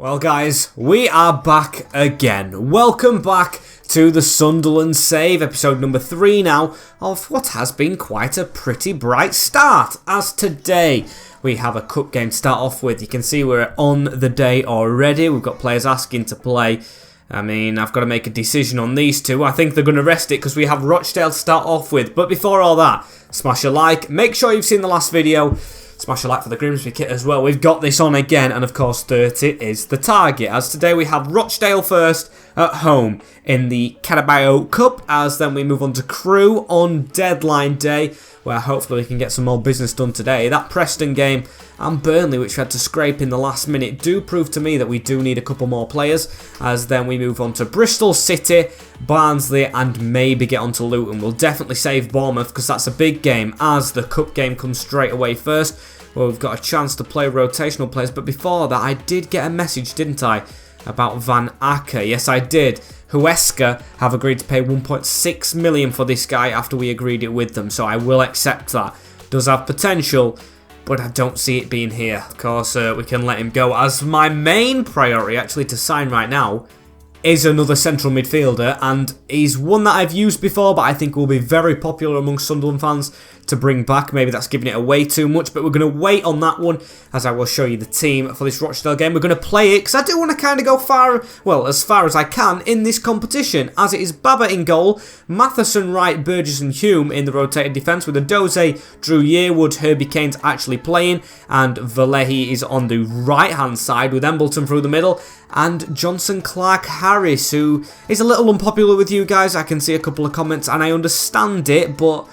Well guys, we are back again. Welcome back to the Sunderland save, episode number 3 now, of what has been quite a pretty bright start. As today, we have a cup game to start off with. You can see we're on the day already. We've got players asking to play. I mean, I've got to make a decision on these two. I think they're going to rest it because we have Rochdale to start off with. But before all that, smash a like. Make sure you've seen the last video. Smash a like for the Grimsby kit as well. We've got this on again, and of course 30 is the target. As today we have Rochdale first at home in the Carabao Cup, as then we move on to Crewe on deadline day, where hopefully we can get some more business done today. That Preston game and Burnley, which we had to scrape in the last minute, do prove to me that we do need a couple more players, as then we move on to Bristol City, Barnsley, and maybe get on to Luton. We'll definitely save Bournemouth because that's a big game, as the cup game comes straight away first. Well, we've got a chance to play rotational players, but before that, I did get a message, didn't I, about Van Acker? Yes, I did. Huesca have agreed to pay 1.6 million for this guy after we agreed it with them, so I will accept that. Does have potential, but I don't see it being here. Of course, we can let him go, as my main priority actually to sign right now is another central midfielder, and he's one that I've used before, but I think will be very popular among Sunderland fans to bring back. Maybe that's giving it away too much, but we're going to wait on that one, as I will show you the team for this Rochdale game. We're going to play it, because I do want to kind of go as far as I can in this competition, as it is Baba in goal, Matheson, Wright, Burgess and Hume in the rotated defence, with Adobe, Drew Yearwood, Herbie Kane's actually playing, and Vallehi is on the right-hand side, with Embleton through the middle, and Johnson Clark Harris, who is a little unpopular with you guys. I can see a couple of comments, and I understand it, but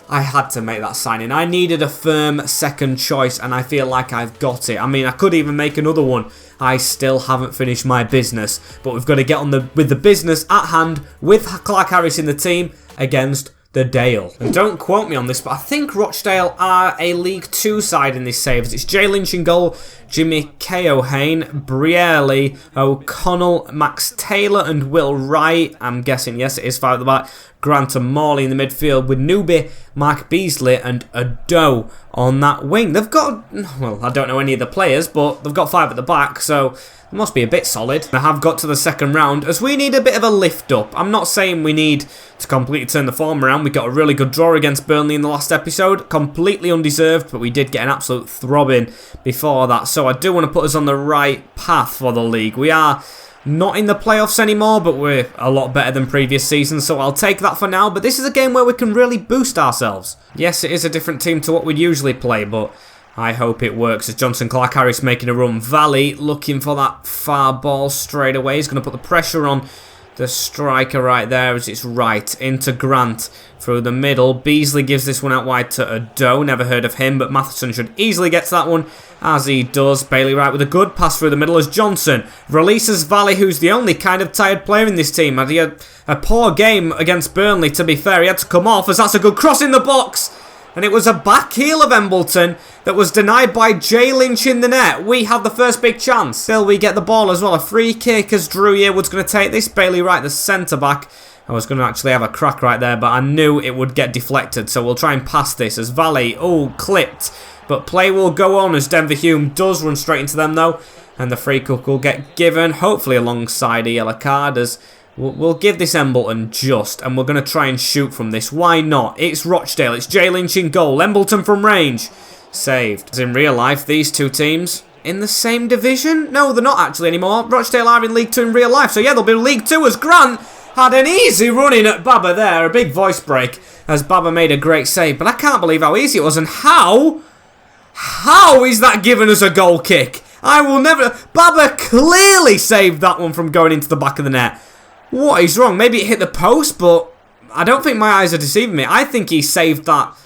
I had to make that signing. I needed a firm second choice, and I feel like I've got it. I mean, I could even make another one. I still haven't finished my business, but we've got to get on with the business at hand with Clark Harris in the team against the Dale. And don't quote me on this, but I think Rochdale are a League 2 side in this saves. It's Jay Lynch in goal, Jimmy Keohane, Brielli, O'Connell, Max Taylor and Will Wright. I'm guessing, yes, it is 5 at the back. Grant and Morley in the midfield, with Newby, Mark Beasley and Ado on that wing. They've got, well, I don't know any of the players, but they've got 5 at the back, so it must be a bit solid. I have got to the second round, as we need a bit of a lift up. I'm not saying we need to completely turn the form around. We got a really good draw against Burnley in the last episode. Completely undeserved, but we did get an absolute throbbing before that. So I do want to put us on the right path for the league. We are not in the playoffs anymore, but we're a lot better than previous seasons, so I'll take that for now. But this is a game where we can really boost ourselves. Yes, it is a different team to what we'd usually play, but I hope it works, as Johnson Clark Harris making a run. Valley looking for that far ball straight away. He's going to put the pressure on the striker right there, as it's right into Grant through the middle. Beasley gives this one out wide to Ado. Never heard of him, but Matheson should easily get to that one, as he does. Bailey Wright with a good pass through the middle, as Johnson releases Valley, who's the only kind of tired player in this team. He had a poor game against Burnley, to be fair. He had to come off, as that's a good cross in the box. And it was a back heel of Embleton that was denied by Jay Lynch in the net. We have the first big chance. Still, we get the ball as well. A free kick, as Drew Yearwood's going to take this. Bailey Wright, the centre-back. I was going to actually have a crack right there, but I knew it would get deflected. So we'll try and pass this, as Valley, clipped. But play will go on, as Denver Hume does run straight into them, though. And the free kick will get given, hopefully alongside a yellow card, as we'll give this Embleton just, and we're going to try and shoot from this. Why not? It's Rochdale. It's Jay Lynch in goal. Embleton from range. Saved. As in real life, these two teams in the same division? No, they're not actually anymore. Rochdale are in League 2 in real life. So yeah, they'll be League 2, as Grant had an easy run in at Baba there. A big voice break, as Baba made a great save. But I can't believe how easy it was, and how is that giving us a goal kick? I will never... Baba clearly saved that one from going into the back of the net. What is wrong? Maybe it hit the post, but I don't think my eyes are deceiving me. I think he saved that.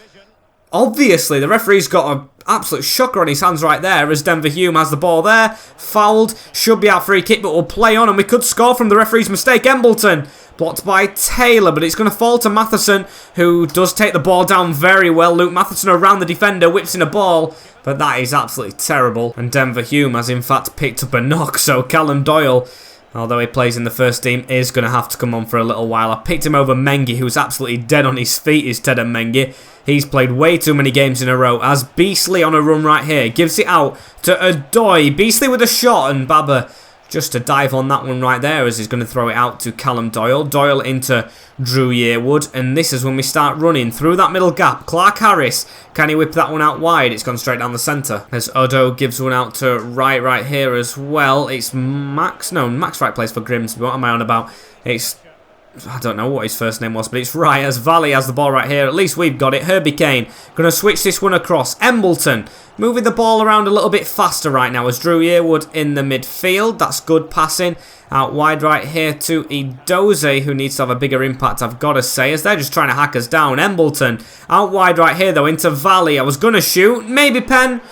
Obviously, the referee's got an absolute shocker on his hands right there, as Denver Hume has the ball there. Fouled. Should be out free kick, but we'll play on, and we could score from the referee's mistake. Embleton blocked by Taylor, but it's going to fall to Matheson, who does take the ball down very well. Luke Matheson around the defender, whips in a ball, but that is absolutely terrible. And Denver Hume has in fact picked up a knock, so Callum Doyle, although he plays in the first team, is going to have to come on for a little while. I picked him over Mengi, who's absolutely dead on his feet, is Ted and Mengi. He's played way too many games in a row, as Beasley on a run right here gives it out to Adoy. Beasley with a shot, and Baba just to dive on that one right there as he's going to throw it out to Callum Doyle. Doyle into Drew Yearwood, and this is when we start running through that middle gap. Clark Harris, can he whip that one out wide? It's gone straight down the centre. As Odo gives one out to right here as well. It's Max. No, Max Wright plays for Grimsby. What am I on about? I don't know what his first name was, but it's right as Valley has the ball right here. At least we've got it. Herbie Kane going to switch this one across. Embleton moving the ball around a little bit faster right now as Drew Yearwood in the midfield. That's good passing. Out wide right here to Edoze, who needs to have a bigger impact, I've got to say, as they're just trying to hack us down. Embleton out wide right here, though, into Valley. I was going to shoot. Maybe Penn.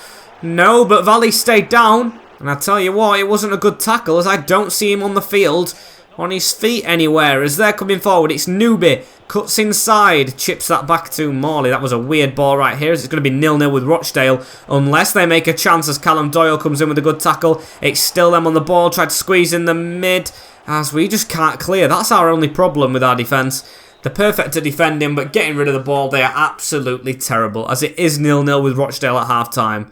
No, but Valley stayed down. And I tell you what, it wasn't a good tackle, as I don't see him on the field on his feet anywhere as they're coming forward. It's Newby, cuts inside, chips that back to Morley. That was a weird ball right here as it's going to be 0-0 with Rochdale unless they make a chance as Callum Doyle comes in with a good tackle. It's still them on the ball, tried to squeeze in the mid as we just can't clear. That's our only problem with our defence. They're perfect at defending, but getting rid of the ball, they are absolutely terrible as it is 0-0 with Rochdale at half time.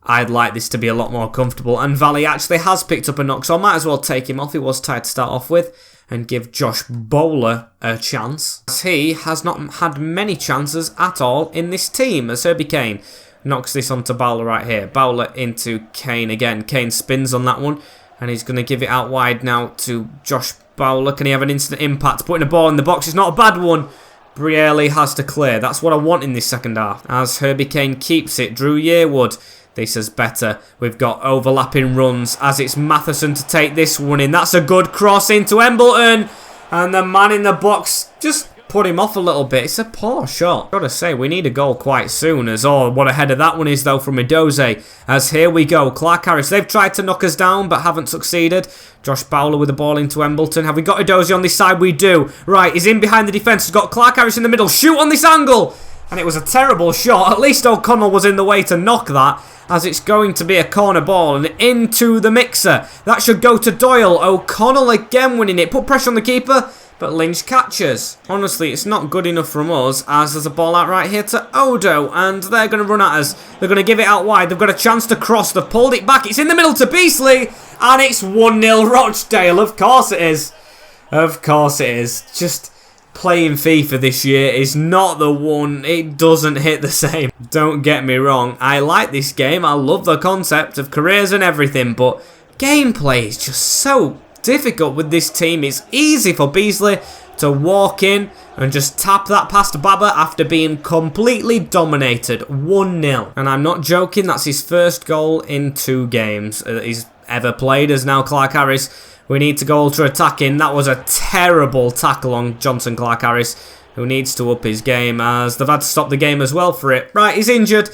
I'd like this to be a lot more comfortable, and Valley actually has picked up a knock, so I might as well take him off. He was tired to start off with, and give Josh Bowler a chance, as he has not had many chances at all in this team, as Herbie Kane knocks this onto Bowler right here. Bowler into Kane again. Kane spins on that one, and he's going to give it out wide now to Josh Bowler. Can he have an instant impact? Putting a ball in the box is not a bad one. Brielli has to clear. That's what I want in this second half, as Herbie Kane keeps it. Drew Yearwood. This is better. We've got overlapping runs as it's Matheson to take this one in. That's a good cross into Embleton. And the man in the box just put him off a little bit. It's a poor shot. Gotta say, we need a goal quite soon. As what a header that one is though from Edoze. As here we go. Clark Harris. They've tried to knock us down but haven't succeeded. Josh Bowler with the ball into Embleton. Have we got Edoze on this side? We do. Right, he's in behind the defence. He's got Clark Harris in the middle. Shoot on this angle. And it was a terrible shot. At least O'Connell was in the way to knock that, as it's going to be a corner ball and into the mixer. That should go to Doyle. O'Connell again winning it. Put pressure on the keeper, but Lynch catches. Honestly, it's not good enough from us, as there's a ball out right here to Odo, and they're going to run at us. They're going to give it out wide. They've got a chance to cross. They've pulled it back. It's in the middle to Beasley, and it's 1-0 Rochdale. Of course it is. Of course it is. Just playing FIFA this year is not the one. It doesn't hit the same. Don't get me wrong. I like this game. I love the concept of careers and everything, but gameplay is just so difficult with this team. It's easy for Beasley to walk in and just tap that past Baba after being completely dominated. 1-0. And I'm not joking. That's his first goal in 2 games that he's ever played, as now Clark Harris. We need to go ultra-attacking. That was a terrible tackle on Johnson Clark Harris, who needs to up his game, as they've had to stop the game as well for it. Right, he's injured.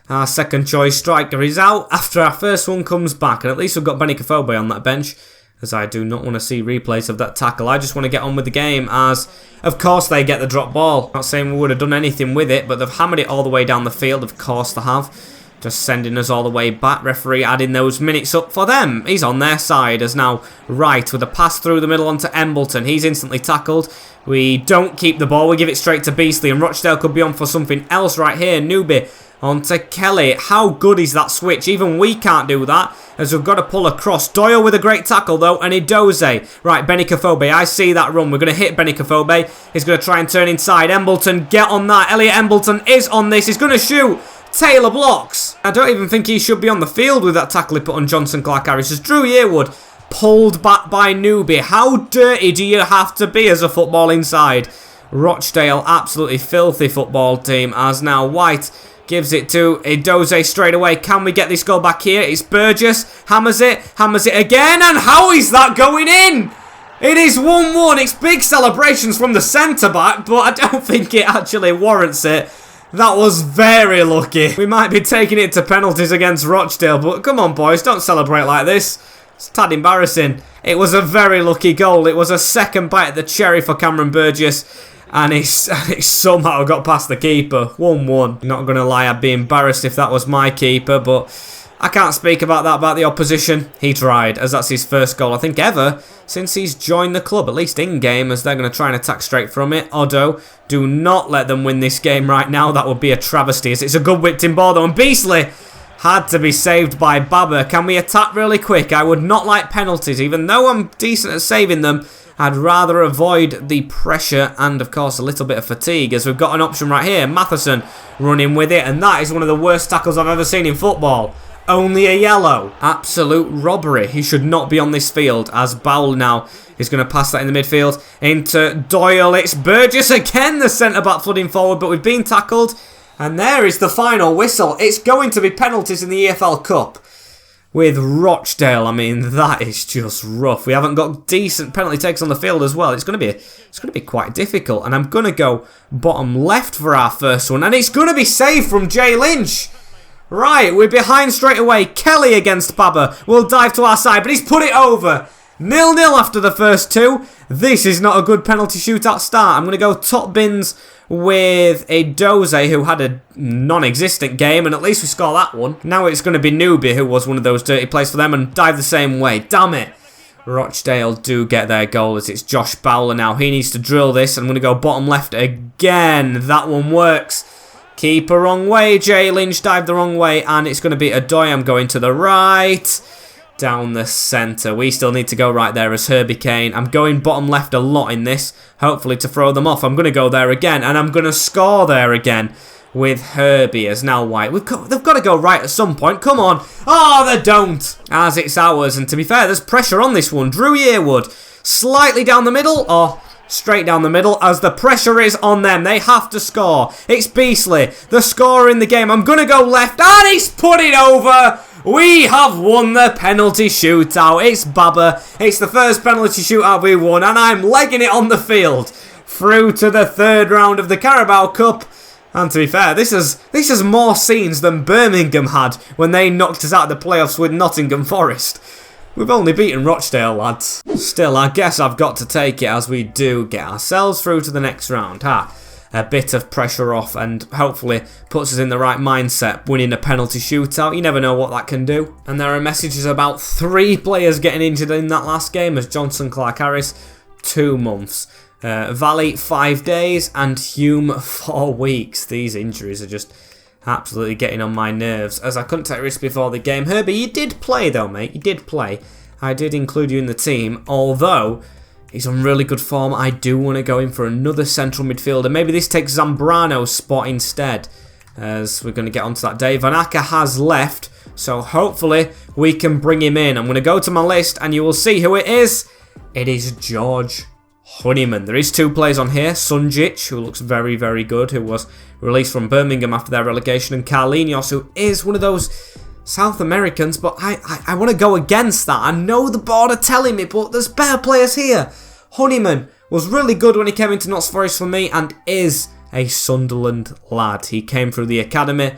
Our second choice striker is out after our first one comes back. And at least we've got Benny Kofobe on that bench, as I do not want to see replays of that tackle. I just want to get on with the game, as of course they get the drop ball. Not saying we would have done anything with it, but they've hammered it all the way down the field. Of course they have. Just sending us all the way back. Referee adding those minutes up for them. He's on their side as now Wright with a pass through the middle onto Embleton. He's instantly tackled. We don't keep the ball. We give it straight to Beasley, and Rochdale could be on for something else right here. Newby onto Kelly. How good is that switch? Even we can't do that, as we've got to pull across. Doyle with a great tackle though, and Edoze. Right, Benny Kofobe. I see that run. We're going to hit Benny Kofobe. He's going to try and turn inside. Embleton, get on that. Elliot Embleton is on this. He's going to shoot. Taylor blocks. I don't even think he should be on the field with that tackle he put on Johnson Clark Harris. As Drew Yearwood pulled back by Newby. How dirty do you have to be as a football inside? Rochdale, absolutely filthy football team, as now White gives it to Edoze straight away. Can we get this goal back here? It's Burgess. Hammers it again. And how is that going in? It is 1-1. It's big celebrations from the centre-back, but I don't think it actually warrants it. That was very lucky. We might be taking it to penalties against Rochdale, but come on, boys, don't celebrate like this. It's a tad embarrassing. It was a very lucky goal. It was a second bite at the cherry for Cameron Burgess, and it somehow got past the keeper. 1-1. Not going to lie, I'd be embarrassed if that was my keeper, but I can't speak about that about the opposition. He tried, as that's his first goal, I think, ever since he's joined the club, at least in-game, as they're going to try and attack straight from it. Odo, do not let them win this game right now. That would be a travesty, as it's a good whipped-in ball, though, and Beasley Had to be saved by Baba. Can we attack really quick? I would not like penalties. Even though I'm decent at saving them, I'd rather avoid the pressure and, of course, a little bit of fatigue, as we've got an option right here. Matheson running with it, and that is one of the worst tackles I've ever seen in football. Only a yellow. Absolute robbery. He should not be on this field, as Bowler now is going to pass that in the midfield into Doyle. It's Burgess again, the centre-back flooding forward, but we've been tackled. And there is the final whistle. It's going to be penalties in the EFL Cup with Rochdale. I mean, that is just rough. We haven't got decent penalty takes on the field as well. It's going to be quite difficult. And I'm going to go bottom left for our first one. And it's going to be saved from Jay Lynch. Right, we're behind straight away. Kelly against Baba will dive to our side, but he's put it over. 0-0 after the first two. This is not a good penalty shootout start. I'm going to go top bins with a Doze, who had a non-existent game, and at least we score that one. Now it's going to be Newby, who was one of those dirty plays for them, and dive the same way. Damn it. Rochdale do get their goal, as it's Josh Bowler now. He needs to drill this. I'm going to go bottom left again. That one works. Keeper wrong way. Jay Lynch dived the wrong way, and it's going to be Adobe. I'm going to the right. Down the centre. We still need to go right there as Herbie Kane. I'm going bottom left a lot in this, hopefully to throw them off. I'm going to go there again, and I'm going to score there again with Herbie as now White. They've got to go right at some point. Come on. Oh, they don't. As it's ours, and to be fair, there's pressure on this one. Drew Yearwood, slightly down the middle, or straight down the middle, as the pressure is on them. They have to score. It's Beasley, the scorer in the game. I'm going to go left, and he's put it over. We have won the penalty shootout. It's Baba. It's the first penalty shootout we won, and I'm legging it on the field through to the third round of the Carabao Cup. And to be fair, this has more scenes than Birmingham had when they knocked us out of the playoffs with Nottingham Forest. We've only beaten Rochdale, lads. Still, I guess I've got to take it, as we do get ourselves through to the next round. A bit of pressure off, and hopefully puts us in the right mindset. Winning a penalty shootout, you never know what that can do. And there are messages about 3 players getting injured in that last game, as Johnson Clark Harris 2 months, Valley 5 days, and Hume 4 weeks. These injuries are just absolutely getting on my nerves, as I couldn't take risks before the game. Herbie, you did play though, mate. You did play. I did include you in the team, although he's on really good form. I do want to go in for another central midfielder. Maybe this takes Zambrano's spot instead, as we're going to get onto that. Dave Van Acker has left, so hopefully we can bring him in. I'm going to go to my list, and you will see who it is. It is George Honeyman. There is 2 players on here. Sunjic, who looks very, very good, who was released from Birmingham after their relegation, and Carlinhos, who is one of those South Americans, but I want to go against that. I know the board are telling me, but there's better players here. Honeyman was really good when he came into Notts Forest for me, and is a Sunderland lad. He came through the academy.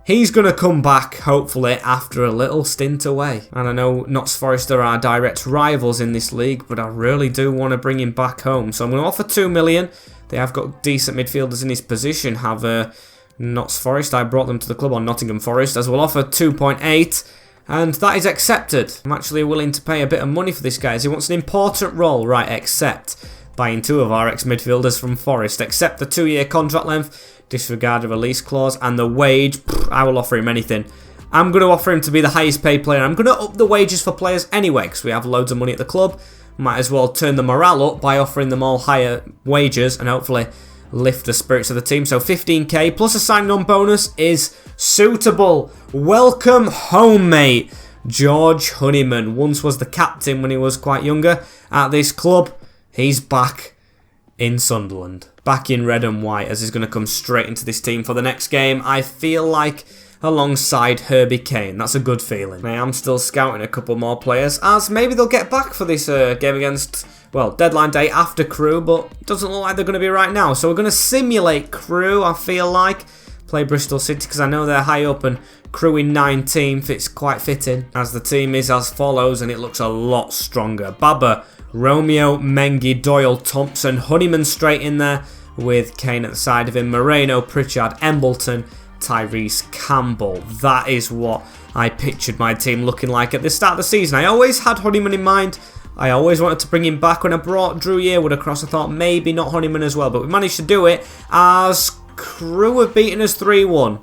He's going to come back, hopefully, after a little stint away. And I know Notts Forest are our direct rivals in this league, but I really do want to bring him back home. So I'm going to offer 2 million. They have got decent midfielders in his position. Have Notts Forest. I brought them to the club on Nottingham Forest, as we'll offer 2.8. And that is accepted. I'm actually willing to pay a bit of money for this guy, as he wants an important role. Right, accept. Buying 2 of our ex-midfielders from Forest. Accept the 2-year contract length. Disregard the release clause. And the wage, I will offer him anything. I'm going to offer him to be the highest paid player. I'm going to up the wages for players anyway, because we have loads of money at the club. Might as well turn the morale up by offering them all higher wages, and hopefully lift the spirits of the team. So 15k plus a signing on bonus is suitable. Welcome home, mate. George Honeyman once was the captain when he was quite younger at this club. He's back in Sunderland, back in red and white, as he's going to come straight into this team for the next game. I feel like alongside Herbie Kane. That's a good feeling. I am still scouting a couple more players, as maybe they'll get back for this game against, well, deadline day after Crewe, but it doesn't look like they're going to be right now. So we're going to simulate Crewe, I feel like. Play Bristol City, because I know they're high up, and Crewe in 19th, it's quite fitting, as the team is as follows, and it looks a lot stronger. Baba, Romeo, Mengi, Doyle, Thompson, Honeyman straight in there, with Kane at the side of him, Moreno, Pritchard, Embleton, Tyrese Campbell. That is what I pictured my team looking like at the start of the season. I always had Honeyman in mind. I always wanted to bring him back. When I brought Drew Yearwood across, I thought maybe not Honeyman as well, but we managed to do it, as Crewe have beaten us 3-1.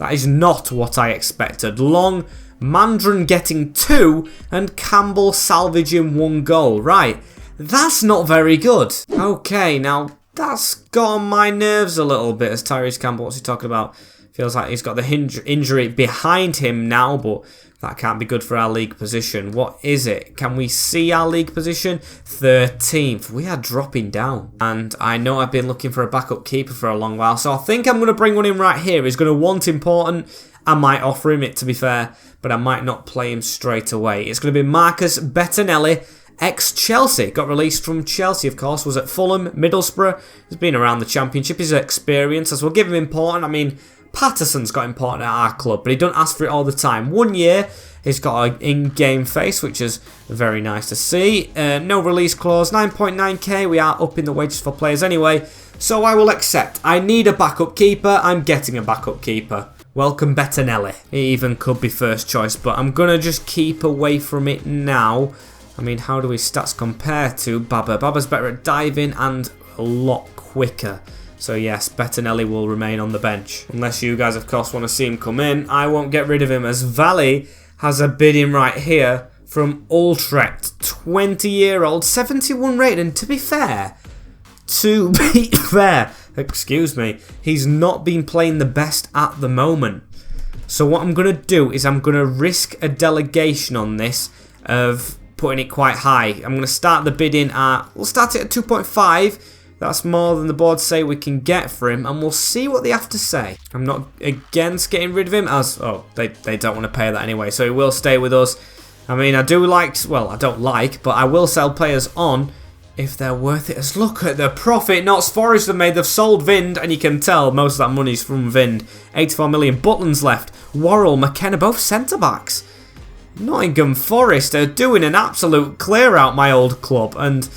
That is not what I expected. Long, Mandron getting 2, and Campbell salvaging 1 goal. Right, that's not very good. Okay, now that's got on my nerves a little bit as Tyrese Campbell, what's he talking about? Feels like he's got the injury behind him now, but that can't be good for our league position. What is it? Can we see our league position? 13th. We are dropping down. And I know I've been looking for a backup keeper for a long while, so I think I'm going to bring one in right here. He's going to want important. I might offer him it, to be fair, but I might not play him straight away. It's going to be Marcus Bettinelli, ex-Chelsea. Got released from Chelsea, of course. Was at Fulham, Middlesbrough. He's been around the Championship. He's experienced, as we'll give him important. I mean, Patterson's got important at our club, but he don't ask for it all the time. 1 year, he's got an in-game face, which is very nice to see. No release clause, 9.9k. We are upping the wages for players anyway, so I will accept. I need a backup keeper. I'm getting a backup keeper. Welcome Bettinelli. He even could be first choice, but I'm going to just keep away from it now. I mean, how do his stats compare to Baba? Baba's better at diving and a lot quicker. So yes, Bettinelli will remain on the bench. Unless you guys, of course, want to see him come in. I won't get rid of him, as Valley has a bid in right here from Utrecht. 20-year-old, 71 rated. And to be fair, excuse me, he's not been playing the best at the moment. So what I'm going to do is I'm going to risk a delegation on this of putting it quite high. I'm going to start the bidding at, we'll start it at 2.5. That's more than the board say we can get for him, and we'll see what they have to say. I'm not against getting rid of him, as, oh, they don't want to pay that anyway, so he will stay with us. I mean, I do like, well, I don't like, but I will sell players on if they're worth it. As look at the profit Notts Forest have made. They've sold Vind, and you can tell most of that money's from Vind. 84 million. Butland's left. Worrell, McKenna, both centre-backs. Nottingham Forest are doing an absolute clear-out, my old club, and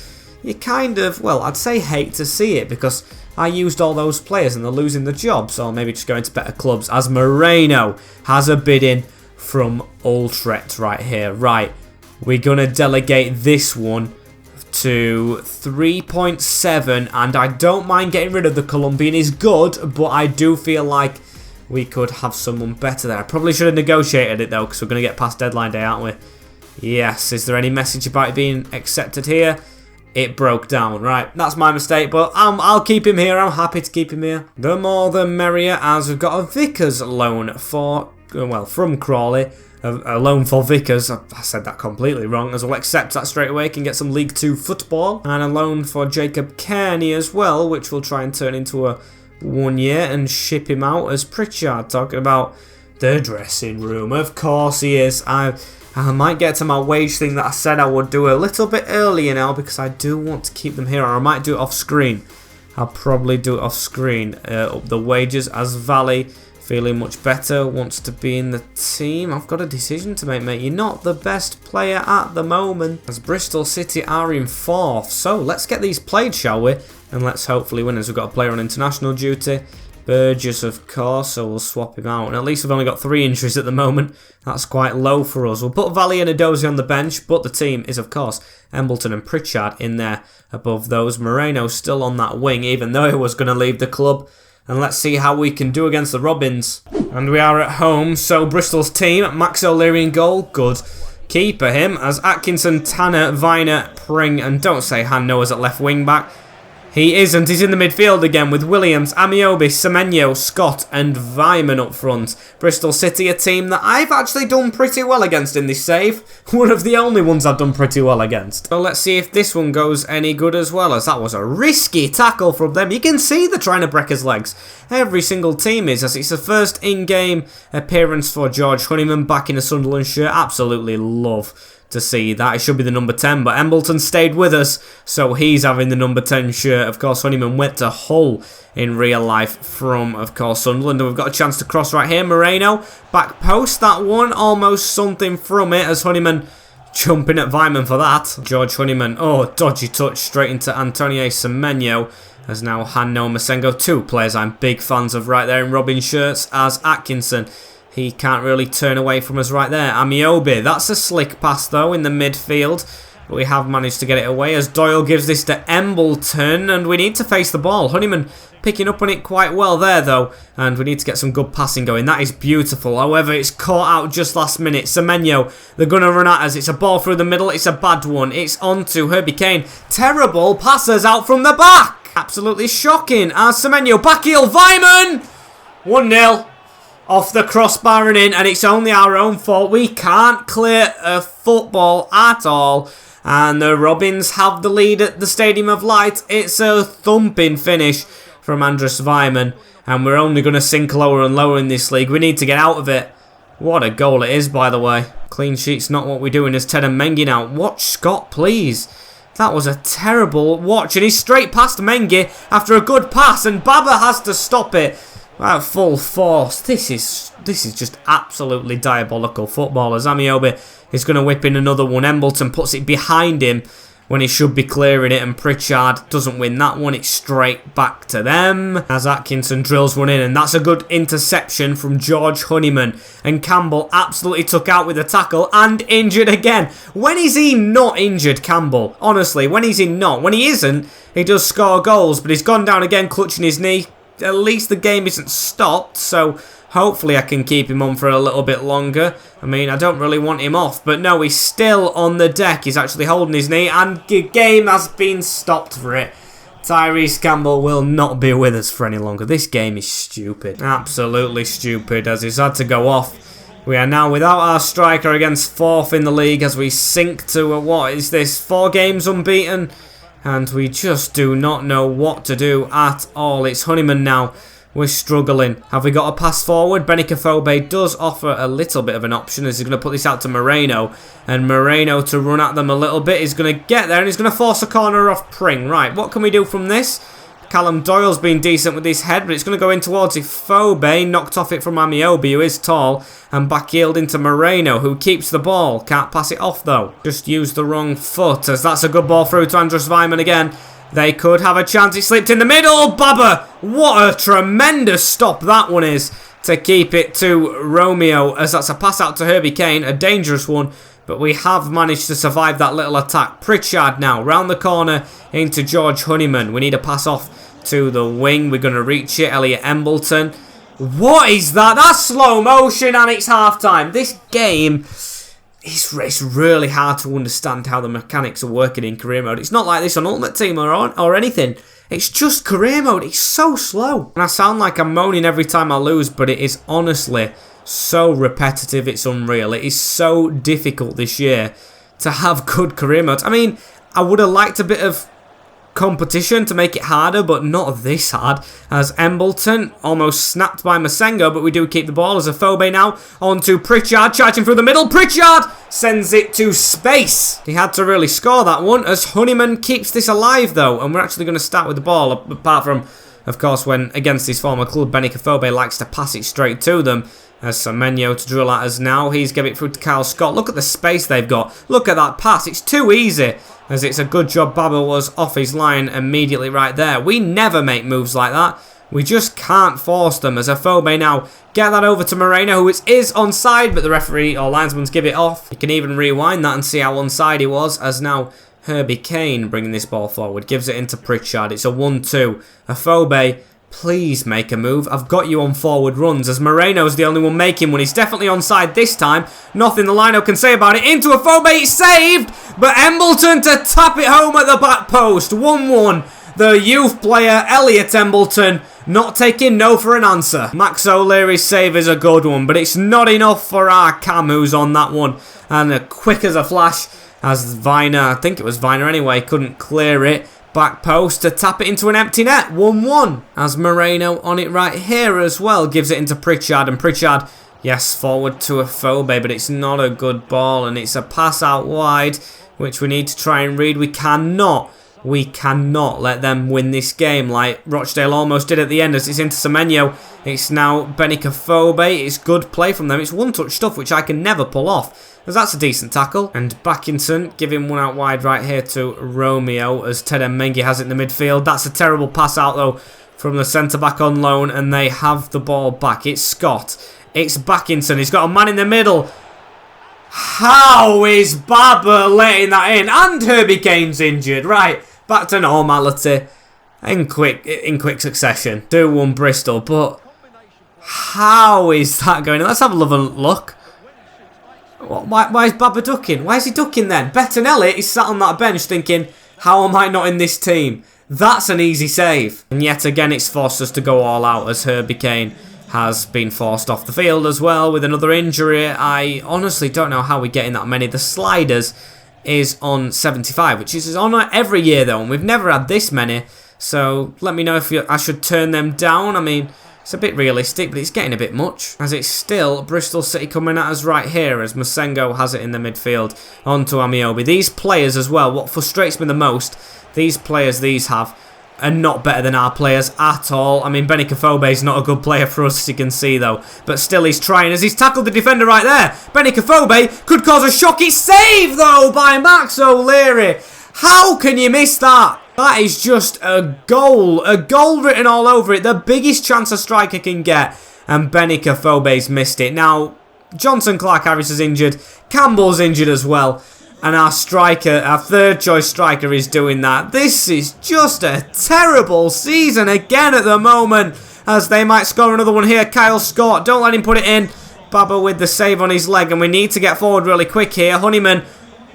you kind of, well, I'd say hate to see it because I used all those players and they're losing the job, so I'll maybe just go into better clubs, as Moreno has a bid in from Utrecht right here. Right, we're going to delegate this one to 3.7, and I don't mind getting rid of the Colombian. He's good, but I do feel like we could have someone better there. I probably should have negotiated it though, because we're going to get past deadline day, aren't we? Yes, is there any message about it being accepted here? It broke down. Right, that's my mistake, but I'll keep him here. I'm happy to keep him here. The more the merrier, as we've got a Vickers loan for, well, from Crawley. A loan for Vickers. I said that completely wrong, as we'll accept that straight away. Can get some League 2 football. And a loan for Jacob Kearney as well, which we'll try and turn into a 1 year and ship him out as Pritchard. Talking about the dressing room. Of course he is. I might get to my wage thing that I said I would do a little bit earlier now, because I do want to keep them here, or I might do it off screen. I'll probably do it off screen. Up the wages, as Valley, feeling much better, wants to be in the team. I've got a decision to make, mate. You're not the best player at the moment, as Bristol City are in 4th. So let's get these played, shall we? And let's hopefully win, as we've got a player on international duty. Burgess, of course, so we'll swap him out. And at least we've only got 3 injuries at the moment. That's quite low for us. We'll put Valley and Adobe on the bench, but the team is, of course, Embleton and Pritchard in there above those. Moreno still on that wing, even though he was going to leave the club. And let's see how we can do against the Robins. And we are at home, so Bristol's team, Max O'Leary in goal, good. Keeper him, as Atkinson, Tanner, Viner, Pring, and don't say Han Noah's at left wing back. He isn't. He's in the midfield again with Williams, Amiobi, Semenyo, Scott and Vyman up front. Bristol City, a team that I've actually done pretty well against in this save. One of the only ones I've done pretty well against. So let's see if this one goes any good as well, as that was a risky tackle from them. You can see they're trying to break his legs. Every single team is, as it's the first in-game appearance for George Honeyman back in a Sunderland shirt. Absolutely love to see that. It should be the number 10, but Embleton stayed with us, so he's having the number 10 shirt. Of course, Honeyman went to Hull in real life from, of course, Sunderland. And we've got a chance to cross right here. Moreno, back post, that one, almost something from it, as Honeyman jumping at Vyman for that. George Honeyman, oh, dodgy touch straight into Antonio Semenyo, as now Hanno Masengo, 2 players I'm big fans of right there in Robin shirts, as Atkinson. He can't really turn away from us right there. Amiobi, that's a slick pass though in the midfield. but we have managed to get it away as Doyle gives this to Embleton, and we need to face the ball. Honeyman picking up on it quite well there though, and we need to get some good passing going. That is beautiful. However, it's caught out just last minute. Semenyo, they're going to run at us. It's a ball through the middle. It's a bad one. It's on to Herbie Kane. Terrible passes out from the back. Absolutely shocking. As Semenyo, back heel, Vyman! 1-0. Off the crossbar and in, and it's only our own fault. We can't clear a football at all. And the Robins have the lead at the Stadium of Light. It's a thumping finish from Andres Vyman, and we're only going to sink lower and lower in this league. We need to get out of it. What a goal it is, by the way. Clean sheet's not what we're doing as Ted and Mengi now. Watch Scott, please. That was a terrible watch, and he's straight past Mengi after a good pass, and Baba has to stop it at full force. This is just absolutely diabolical football, as Amiobi is going to whip in another one. Embleton puts it behind him when he should be clearing it, and Pritchard doesn't win that one. It's straight back to them as Atkinson drills one in, and that's a good interception from George Honeyman. And Campbell absolutely took out with a tackle and injured again. When is he not injured, Campbell? Honestly, when is he not? When he isn't, he does score goals, but he's gone down again clutching his knee. At least the game isn't stopped, so hopefully I can keep him on for a little bit longer. I mean, I don't really want him off, but no, he's still on the deck. He's actually holding his knee, and the game has been stopped for it. Tyrese Campbell will not be with us for any longer. This game is stupid. Absolutely stupid, as he's had to go off. We are now without our striker against 4th in the league as we sink to, what is this, 4 games unbeaten? And we just do not know what to do at all. It's Honeyman now. We're struggling. Have we got a pass forward? Benikafobe does offer a little bit of an option as he's going to put this out to Moreno. And Moreno to run at them a little bit. He's going to get there and he's going to force a corner off Pring. Right, what can we do from this? Callum Doyle's been decent with his head, but it's going to go in towards Ifobe. Knocked off it from Amiobi, who is tall. And back-heeled into Moreno, who keeps the ball. Can't pass it off, though. Just used the wrong foot, as that's a good ball through to Andres Vyman again. They could have a chance. It slipped in the middle. Baba! What a tremendous stop that one is to keep it to Romeo, as that's a pass out to Herbie Kane. A dangerous one. But we have managed to survive that little attack. Pritchard now, round the corner into George Honeyman. We need a pass off to the wing. We're going to reach it. Elliot Embleton. What is that? That's slow motion and it's half-time. This game, it's really hard to understand how the mechanics are working in career mode. It's not like this on Ultimate Team or anything. It's just career mode. It's so slow. And I sound like I'm moaning every time I lose, but it is honestly so repetitive, it's unreal. It is so difficult this year to have good career modes. I mean, I would have liked a bit of competition to make it harder, but not this hard. As Embleton almost snapped by Masengo, but we do keep the ball as Afobe now on to Pritchard, charging through the middle. Pritchard sends it to space. He had to really score that one, as Honeyman keeps this alive though, and we're actually going to start with the ball, apart from, of course, when against his former club, Benikafobe likes to pass it straight to them. As Semenyo to drill at us now. He's giving it through to Kyle Scott. Look at the space they've got. Look at that pass. It's too easy. As it's a good job Baba was off his line immediately right there. We never make moves like that. We just can't force them. As Afobe now get that over to Moreno, who is onside, but the referee or linesman's give it off. You can even rewind that and see how onside he was. As now Herbie Kane bringing this ball forward. Gives it into Pritchard. It's a 1-2. Afobe, please make a move. I've got you on forward runs, as Moreno's the only one making one. He's definitely onside this time. Nothing the lino can say about it. Into Afobe, it's saved, but Embleton to tap it home at the back post. 1-1. The youth player, Elliot Embleton, not taking no for an answer. Max O'Leary's save is a good one, but it's not enough for our Cam, who's on that one. And quick as a flash, as Viner, I think it was Viner anyway, couldn't clear it. Back post to tap it into an empty net. 1-1. As Moreno on it right here as well. Gives it into Pritchard. And Pritchard, yes, forward to Afobe. But it's not a good ball. And it's a pass out wide, which we need to try and read. We cannot let them win this game like Rochdale almost did at the end, as it's into Semenyo. It's now Benikafobe. It's good play from them. It's one-touch stuff, which I can never pull off. As that's a decent tackle. And Backington giving one out wide right here to Romeo, as Ted Mengi has it in the midfield. That's a terrible pass out though from the centre-back on loan, and they have the ball back. It's Scott. It's Backington. He's got a man in the middle. How is Baba letting that in? And Herbie Kane's injured. Right, back to normality in quick succession. 2-1 Bristol, but how is that going? Let's have a look. Why is Baba ducking? Why is he ducking then? Bettinelli is sat on that bench thinking, how am I not in this team? That's an easy save. And yet again, it's forced us to go all out as Herbie Kane has been forced off the field as well with another injury. I honestly don't know how we're getting that many. The Sliders is on 75, which is on every year though, and we've never had this many. So let me know if I should turn them down. I mean, it's a bit realistic, but it's getting a bit much. As it's still Bristol City coming at us right here as Masengo has it in the midfield. On to Amiobi. These players as well, what frustrates me the most, these players these have are not better than our players at all. I mean, Benny Kafobe is not a good player for us, as you can see, though. But still, he's trying as he's tackled the defender right there. Benny Kafobe could cause a shocking save, though, by Max O'Leary. How can you miss that? That is just a goal written all over it. The biggest chance a striker can get. And Benny Kafobe's missed it. Now, Johnson Clark-Harris is injured. Campbell's injured as well. And our striker, our third choice striker is doing that. This is just a terrible season again at the moment. As they might score another one here. Kyle Scott, don't let him put it in. Baba with the save on his leg. And we need to get forward really quick here. Honeyman,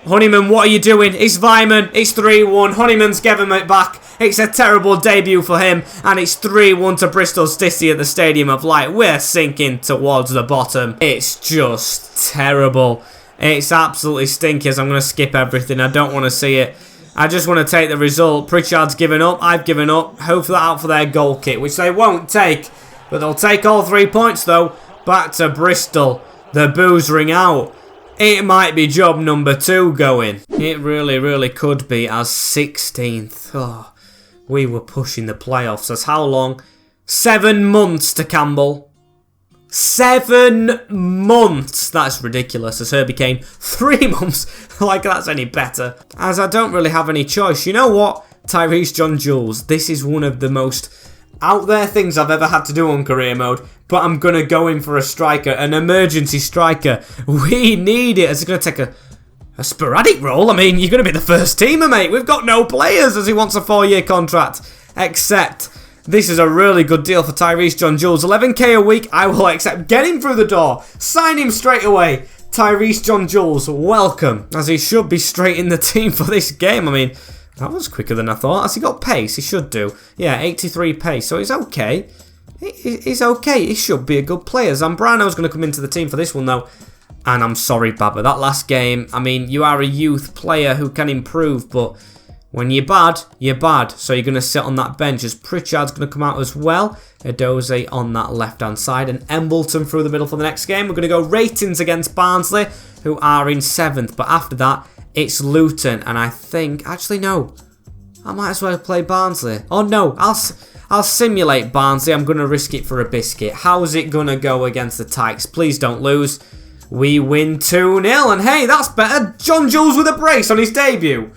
what are you doing? It's Vyman. It's 3-1. Honeyman's given it back. It's a terrible debut for him. And it's 3-1 to Bristol City at the Stadium of Light. We're sinking towards the bottom. It's just terrible. It's absolutely stinky as I'm going to skip everything. I don't want to see it. I just want to take the result. Pritchard's given up. I've given up. Hopefully out for their goal kick, which they won't take. But they'll take all 3 points, though. Back to Bristol. The boos ring out. It might be job number 2 going. It really, really could be as 16th. Oh, we were pushing the playoffs. As how long? 7 months to Campbell. 7 months. That's ridiculous. As Herbie Kane, 3 months. Like that's any better. As I don't really have any choice. You know what? Tyrese John-Jules. This is one of the most out there things I've ever had to do on career mode. But I'm going to go in for a striker. An emergency striker. We need it. Is it going to take a sporadic role? I mean, you're going to be the first teamer, mate. We've got no players as he wants a 4-year contract. Except this is a really good deal for Tyrese John-Jules. 11k a week, I will accept. Get him through the door. Sign him straight away. Tyrese John-Jules, welcome. As he should be straight in the team for this game. I mean, that was quicker than I thought. Has he got pace? He should do. Yeah, 83 pace, so he's okay. He's okay. He should be a good player. Zambrano's going to come into the team for this one, though. And I'm sorry, Baba. That last game, I mean, you are a youth player who can improve, but when you're bad, you're bad. So you're going to sit on that bench as Pritchard's going to come out as well. Adobe on that left-hand side. And Embleton through the middle for the next game. We're going to go ratings against Barnsley, who are in 7th. But after that, it's Luton. And I think, actually, no. I might as well play Barnsley. Oh, no. I'll simulate Barnsley. I'm going to risk it for a biscuit. How's it going to go against the Tykes? Please don't lose. We win 2-0. And hey, that's better. John-Jules with a brace on his debut.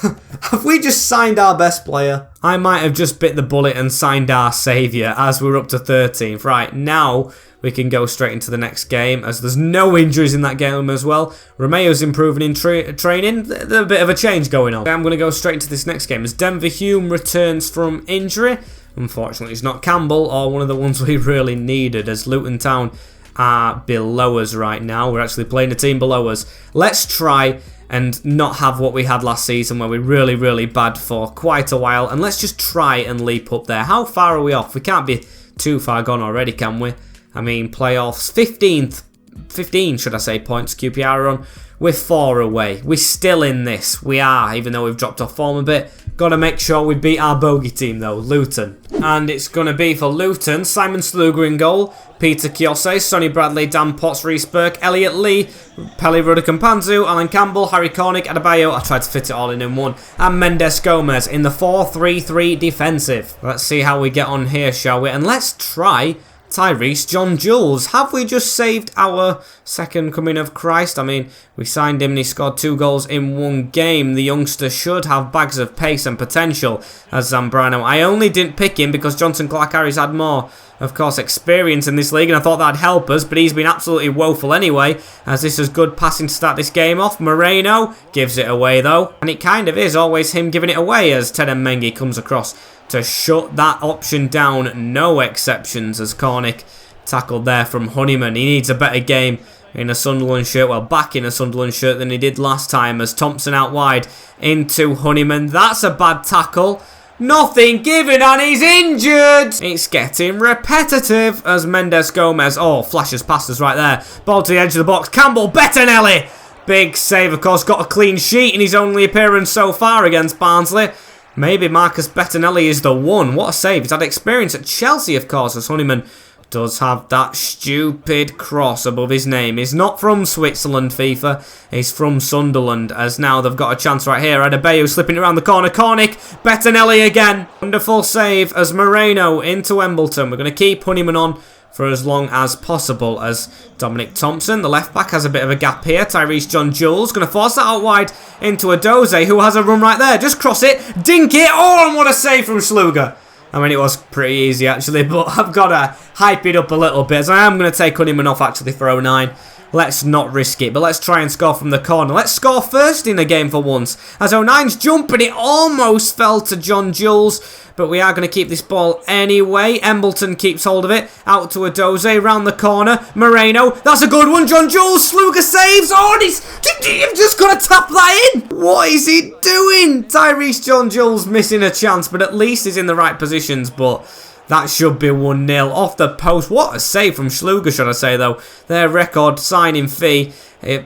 Have we just signed our best player? I might have just bit the bullet and signed our saviour as we're up to 13th. Right, now we can go straight into the next game as there's no injuries in that game as well. Romeo's improving in training. There's a bit of a change going on. I'm going to go straight into this next game as Denver Hume returns from injury. Unfortunately, it's not Campbell or one of the ones we really needed as Luton Town are below us right now. We're actually playing a team below us. Let's try and not have what we had last season where we're really, really bad for quite a while. And let's just try and leap up there. How far are we off? We can't be too far gone already, can we? I mean, playoffs, 15 should I say, points QPR on. We're 4 away. We're still in this. We are, even though we've dropped off form a bit. Got to make sure we beat our bogey team, though, Luton. And it's going to be for Luton, Simon Sluger in goal, Peter Kiose, Sonny Bradley, Dan Potts, Reece Burke, Elliot Lee, Pele Rudikampanzu, Alan Campbell, Harry Cornick, Adebayo. I tried to fit it all in one. And Mendes Gomez in the 4-3-3 defensive. Let's see how we get on here, shall we? And let's try Tyrese John Jules. Have we just saved our second coming of Christ? I mean, we signed him and he scored 2 goals in 1 game. The youngster should have bags of pace and potential as Zambrano. I only didn't pick him because Johnson Clark-Harris had more, of course, experience in this league, and I thought that'd help us, but he's been absolutely woeful anyway, as this is good passing to start this game off. Moreno gives it away though, and it kind of is always him giving it away as Ted Mengi comes across to shut that option down. No exceptions as Cornick tackled there from Honeyman. He needs a better game in a Sunderland shirt, well, back in a Sunderland shirt than he did last time, as Thompson out wide into Honeyman. That's a bad tackle. Nothing given and he's injured. It's getting repetitive as Mendes Gomez, flashes past us right there. Ball to the edge of the box. Campbell, Bettinelli. Big save, of course, got a clean sheet in his only appearance so far against Barnsley. Maybe Marcus Bettinelli is the one. What a save. He's had experience at Chelsea, of course, as Honeyman does have that stupid cross above his name. He's not from Switzerland, FIFA. He's from Sunderland, as now they've got a chance right here. Adebayo slipping around the corner. Cornick, Bettinelli again. Wonderful save as Moreno into Embleton. We're going to keep Honeyman on for as long as possible as Dominic Thompson, the left back, has a bit of a gap here. Tyrese John Jules going to force that out wide into Adobe, who has a run right there. Just cross it, dink it. Oh, and what a save from Sluga. I mean, it was pretty easy actually, but I've got to hype it up a little bit, as I am going to take Honeyman off actually for 09. Let's not risk it, but let's try and score from the corner. Let's score first in the game for once. As 09's jumping, it almost fell to John Jules, but we are going to keep this ball anyway. Embleton keeps hold of it. Out to Adobe, round the corner. Moreno, that's a good one. John Jules, Sluga saves. Oh, you've just got to tap that in. What is he doing? Tyrese John Jules missing a chance, but at least he's in the right positions, but that should be 1-0 off the post. What a save from Sluga, should I say, though. Their record signing fee.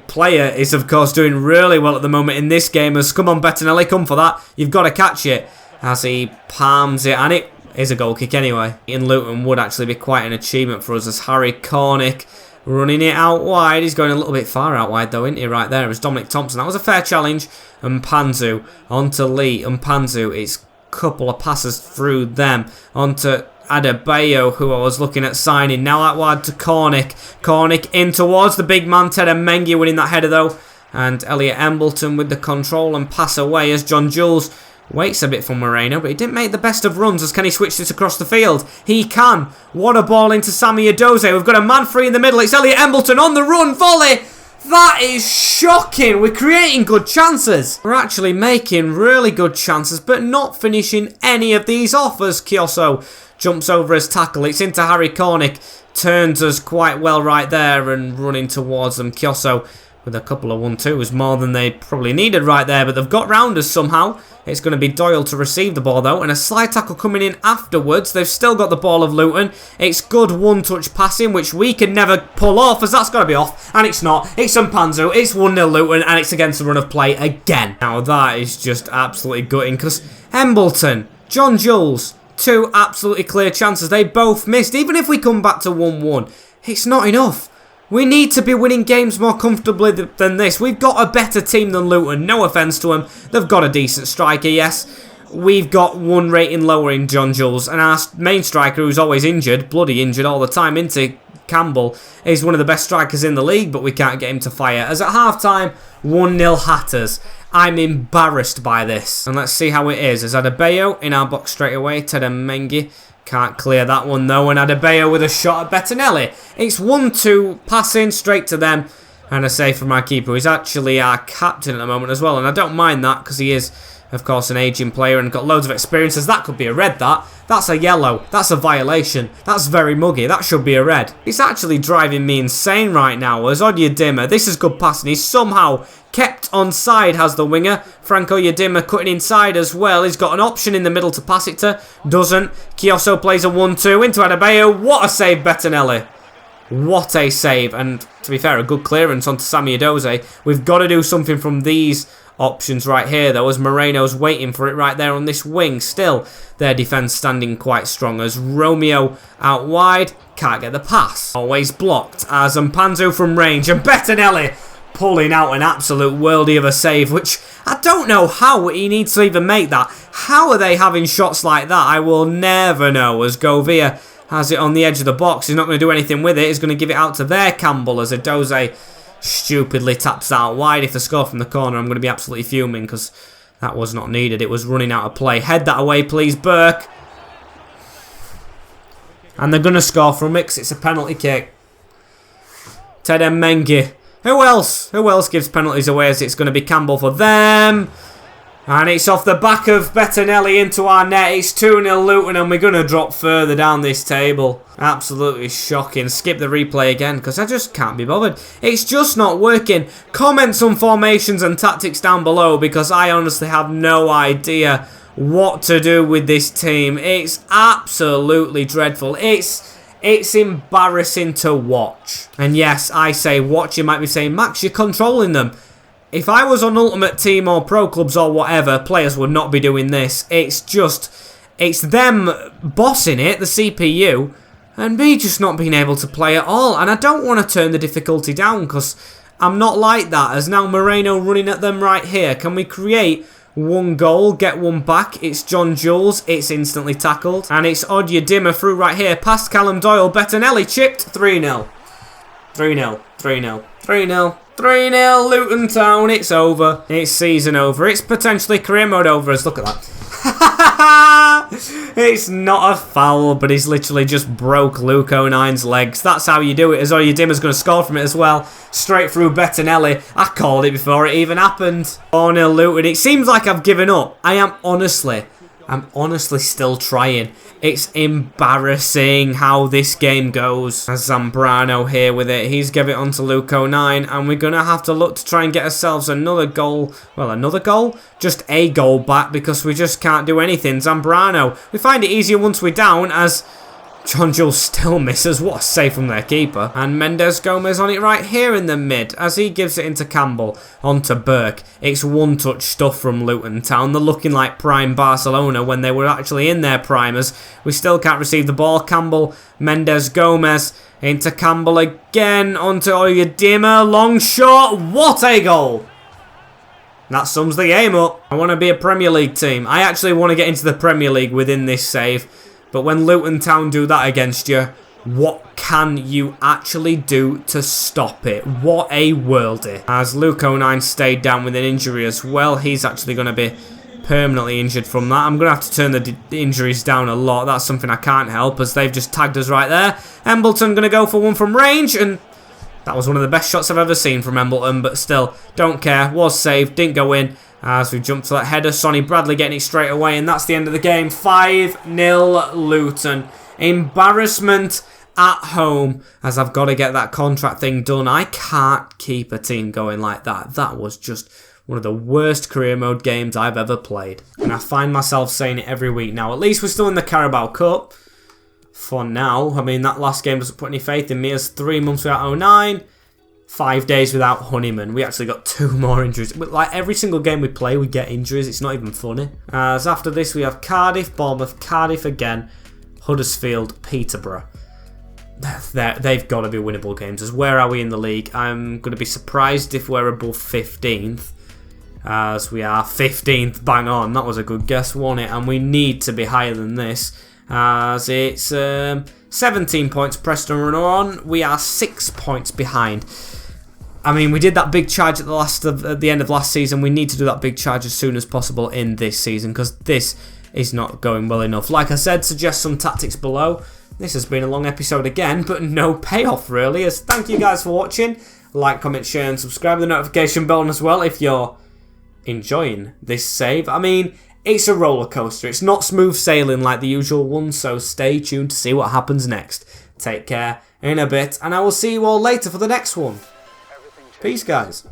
Player is, of course, doing really well at the moment in this game. As come on, Bettinelli, come for that. You've got to catch it. As he palms it, and it is a goal kick anyway. In Luton would actually be quite an achievement for us, as Harry Cornick running it out wide. He's going a little bit far out wide though, isn't he, right there, as Dominic Thompson. That was a fair challenge. And Panzu onto Lee, and Panzu, it's a couple of passes through them onto Adebayo, who I was looking at signing. Now out wide to Cornick. Cornick in towards the big man, Ted Mengi winning that header though. And Elliot Embleton with the control and pass away as John Jules waits a bit for Moreno, but he didn't make the best of runs. As can he switch this across the field? He can. What a ball into Sammy Adoze. We've got a man free in the middle. It's Elliot Embleton on the run. Volley. That is shocking. We're creating good chances. We're actually making really good chances, but not finishing any of these off as Kioso jumps over his tackle. It's into Harry Cornick. Turns us quite well right there and running towards them. Kioso with a couple of 1-2s, more than they probably needed right there, but they've got round us somehow. It's going to be Doyle to receive the ball though, and a slide tackle coming in afterwards. They've still got the ball of Luton. It's good one-touch passing, which we can never pull off, as that's got to be off, and it's not. It's Mpanzu, it's 1-0 Luton, and it's against the run of play again. Now that is just absolutely gutting, because Embleton, John Jules, 2 absolutely clear chances. They both missed. Even if we come back to 1-1, it's not enough. We need to be winning games more comfortably than this. We've got a better team than Luton. No offence to them. They've got a decent striker, yes. We've got 1 rating lower in John Jules. And our main striker, who's always injured, bloody injured all the time, into Campbell, is one of the best strikers in the league, but we can't get him to fire. As at half-time, 1-0 Hatters. I'm embarrassed by this. And let's see how it is. As Adebayo in our box straight away. Ted Mengi can't clear that one though, and Adebayo with a shot at Bettinelli. It's 1-2 passing straight to them, and a save from our keeper, who's actually our captain at the moment as well, and I don't mind that because he is, of course, an aging player and got loads of experiences. That could be a red, that's a yellow, that's a violation, that's very muggy, that should be a red. It's actually driving me insane right now as Onyedinma, this is good passing, he's somehow kept onside, has the winger. Franco Onyedinma cutting inside as well. He's got an option in the middle to pass it to. Doesn't. Kioso plays a 1-2 into Adebayo. What a save, Bettinelli. What a save. And to be fair, a good clearance onto Sammy Adoze. We've got to do something from these options right here, though, as Moreno's waiting for it right there on this wing. Still, their defence standing quite strong as Romeo out wide. Can't get the pass. Always blocked as Mpanzu from range. And Bettinelli pulling out an absolute worldie of a save, which I don't know how he needs to even make that. How are they having shots like that? I will never know, as Govia Has it on the edge of the box. He's not going to do anything with it. He's going to give it out to their Campbell as Adobe stupidly taps out wide. If they score from the corner, I'm going to be absolutely fuming because that was not needed. It was running out of play. Head that away, please, Burke. And they're going to score from it because it's a penalty kick. Ted Mengi. Who else? Who else gives penalties away as it's going to be Campbell for them? And it's off the back of Bettinelli into our net. It's 2-0 Luton and we're going to drop further down this table. Absolutely shocking. Skip the replay again because I just can't be bothered. It's just not working. Comment some formations and tactics down below because I honestly have no idea what to do with this team. It's absolutely dreadful. It's embarrassing to watch. And yes, I say watch. You might be saying, Max, you're controlling them. If I was on Ultimate Team or Pro Clubs or whatever, players would not be doing this. It's them bossing it, the CPU, and me just not being able to play at all. And I don't want to turn the difficulty down because I'm not like that. As now Moreno running at them right here. Can we create one goal, get one back? It's John Jules. It's instantly tackled. And it's Onyedinma through right here. Past Callum Doyle. Bettinelli chipped. 3-0. 3-0. 3-0. 3-0. 3-0 Luton Town. It's over. It's season over. It's potentially career mode over. Look at that. It's not a foul, but he's literally just broke Luke O'Nine's legs. That's how you do it. As Onyedinma's going to score from it as well. Straight through Bettinelli. I called it before it even happened. 4-0 Luton. It seems like I've given up. I'm honestly still trying. It's embarrassing how this game goes. As Zambrano here with it. He's given it on to Luke O'Nine. And we're going to have to look to try and get ourselves another goal. Well, another goal? Just a goal back because we just can't do anything. Zambrano. We find it easier once we're down as John Jules still misses. What a save from their keeper. And Mendes Gomez on it right here in the mid as he gives it into Campbell. Onto Burke. It's one-touch stuff from Luton Town. They're looking like prime Barcelona when they were actually in their primers. We still can't receive the ball. Campbell, Mendes Gomez into Campbell again. Onto Onyedinma. Long shot. What a goal. That sums the game up. I want to be a Premier League team. I actually want to get into the Premier League within this save. But when Luton Town do that against you, what can you actually do to stop it? What a worldie. As Luke O'Nine stayed down with an injury as well, he's actually going to be permanently injured from that. I'm going to have to turn the injuries down a lot. That's something I can't help as they've just tagged us right there. Embleton going to go for one from range and that was one of the best shots I've ever seen from Embleton, but still, don't care. Was saved, didn't go in. As we jump to that header, Sonny Bradley getting it straight away, and that's the end of the game. 5-0 Luton. Embarrassment at home, as I've got to get that contract thing done. I can't keep a team going like that. That was just one of the worst career mode games I've ever played. And I find myself saying it every week now. At least we're still in the Carabao Cup. For now. I mean, that last game doesn't put any faith in me. As 3 months without 09. 5 days without Honeyman. We actually got 2 more injuries. But like every single game we play, we get injuries. It's not even funny. As after this, we have Cardiff, Bournemouth, Cardiff again, Huddersfield, Peterborough. They've got to be winnable games. As where are we in the league? I'm going to be surprised if we're above 15th. As we are 15th, bang on. That was a good guess, wasn't it? And we need to be higher than this. As it's 17 points Preston run on. We are 6 points behind. I mean, we did that big charge at the end of last season. We need to do that big charge as soon as possible in this season because this is not going well enough. Like I said, suggest some tactics below. This has been a long episode again, but no payoff really. As thank you guys for watching. Like, comment, share, and subscribe. The notification bell as well if you're enjoying this save. I mean, it's a roller coaster. It's not smooth sailing like the usual one, so stay tuned to see what happens next. Take care in a bit, and I will see you all later for the next one. Peace, guys.